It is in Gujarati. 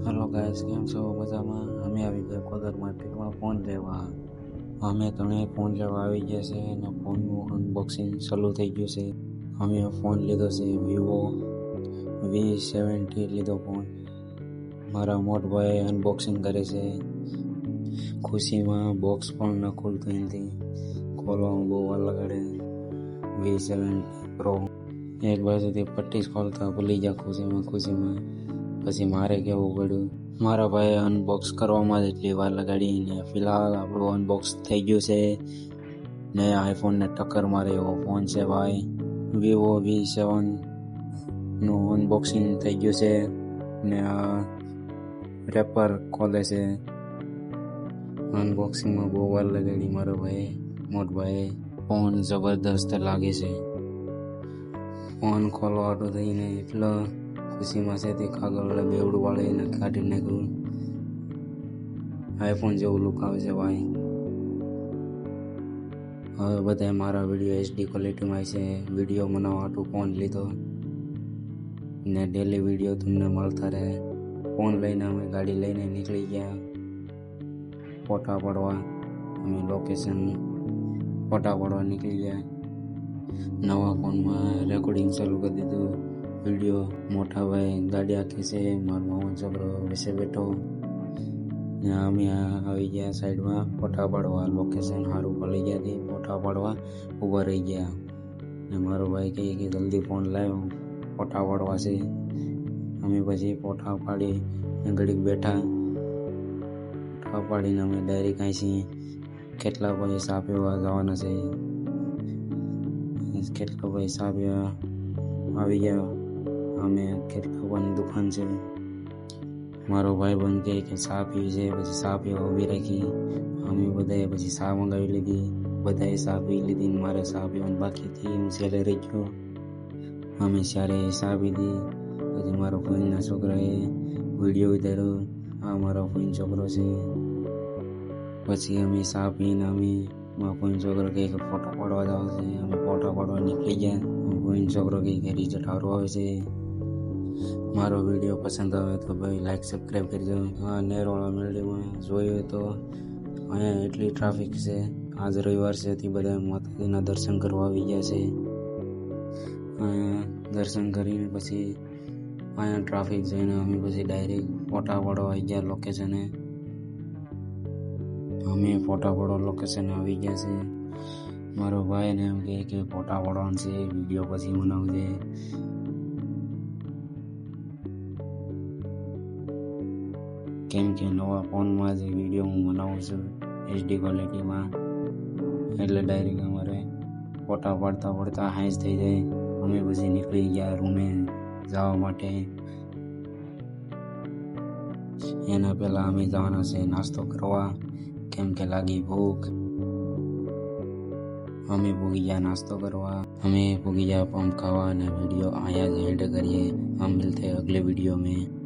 हेलो गाइस, કેમ છો? મજામાં? અમે આવી ગયા કોદર માર્કેટમાં ફોન લેવા. અમે ત્રણેય ફોન લેવા આવી ગયા છે અને ફોનનું અનબોક્સિંગ ચાલુ થઈ ગયું છે. અમે ફોન લીધો છે વિવો V70 લીધો ફોન. મારા મોટભાઈ અનબોક્સિંગ કરે છે. ખુશીમાં બોક્સ પણ ન ખુલતું નથી, ખોલવામાં બહુ વાર લગાડે. V70 Pro એક બાજુથી પટ્ટી ખોલતા ભૂલી ગયા ખુશીમાં. પછી મારે કહેવું પડ્યું. મારા ભાઈએ અનબોક્સ કરવામાં જ એટલી વાર લગાડી ને ફિલહાલ આપણું અનબોક્સ થઈ ગયું છે ને આઈફોનને ટક્કર મારે એવો ફોન છે ભાઈ. વિવો V7 નું અનબોક્સિંગ થઈ ગયું છે ને આ રેપર ખોલે છે. અનબોક્સિંગમાં બહુ વાર લગાડી મારો ભાઈ મોટભાઈએ. ફોન જબરદસ્ત લાગે છે. ફોન ખોલવાટું થઈને એટલો ખુશીમાં છે તે કાગળ બેવડું વાળીને કાઢી નાખ્યું. આઈફોન જેવું લુક આવે છે ભાઈ. હવે બધા મારા વિડીયો HD ક્વોલિટીમાં છે. વિડીયો બનાવવા હાટુ ફોન લીધો ને ડેલી વિડીયો તમને મળતા રહે. ફોન લઈને અમે ગાડી લઈને નીકળી ગયા ફોટા પાડવા. અમે લોકેશન ફોટા પાડવા નીકળી ગયા. નવા ફોનમાં રેકોર્ડિંગ ચાલુ કરી દીધું. વિડીયો મોટા ભાઈ ગાડી આખી છે, મારો મામા છોકરો વિશે બેઠો. અમે આવી ગયા સાઈડમાં ફોટા પાડવા. લોકેશન સારું મળી ગયા હતી, ફોટા પાડવા ઊભા રહી ગયા. ને મારો ભાઈ કહે કે જલ્દી ફોન લાવ્યો, ફોટા પાડવા છે. અમે પછી ફોટા પાડી ઘડીક બેઠા. ફોટા પાડીને અમે ડાયરેક્ટ અહીંથી કેટલા પૈસા આપ્યા જવાના છે. કેટલા પૈસા આપ્યા આવી ગયા. અમે કેટલાની દુકાન છે. મારો ભાઈ બંધ કહે કે ચા પીવી છે, પછી ચા પીવા ઊભી રાખી. અમે બધાએ પછી ચા મંગાવી લીધી. બધાએ ચા પી લીધી. મારે ચા પીવાનું બાકી હતી, હું છેલ્લે રહી ગયો. અમે ત્યારે ચા પીધી. પછી મારો ફોઈના છોકરાએ વિડીયો ઉતાર્યો. આ મારો ફોઈનો છોકરો છે. પછી અમે ચા પીને મારો ફોઈનો છોકરો કહે કે ફોટો પાડવા જાવ છે. અમે ફોટો પાડવા નીકળી ગયા. ફોઈનો છોકરો કહે કે રિઝલ્ટ સારું આવે છે. મારો વિડીયો પસંદ આવે તો ભાઈ લાઈક સબસ્ક્રાઈબ કરજો. આ નેરોળા મેળીમાં જોયું તો અહીંયા એટલી ટ્રાફિક છે. આજ રવિવાર છે તે બધા માતાજીના દર્શન કરવા આવી ગયા છે. અહીંયા દર્શન કરીને પછી અહીંયા ટ્રાફિક જોઈને અમે પછી ડાયરેક્ટ ફોટા પાડવા આવી ગયા લોકેશને. અમે ફોટા પાડવા લોકેશને આવી ગયા છે. મારો ભાઈને એમ કહે કે ફોટા પાડવાનું છે, વિડીયો પછી બનાવજે. કેમ કે નવા ફોનમાં જ વિડીયો હું બનાવું છું HD ક્વોલિટીમાં. એટલે ડાયરેક્ટ અમારે ફોટા પાડતા હાઈસ થઈ જાય. અમે પછી નીકળી ગયા રૂમે જવા માટે. એના પહેલાં અમે જવાના છે નાસ્તો કરવા, કેમ કે લાગી ભૂખ. અમે ભૂગી ગયા નાસ્તો કરવા. અમે ભૂગી ગયા પંપ ખાવા. અને वीडियो आया एंड करिए। हम मिलते हैं अगले वीडियो में।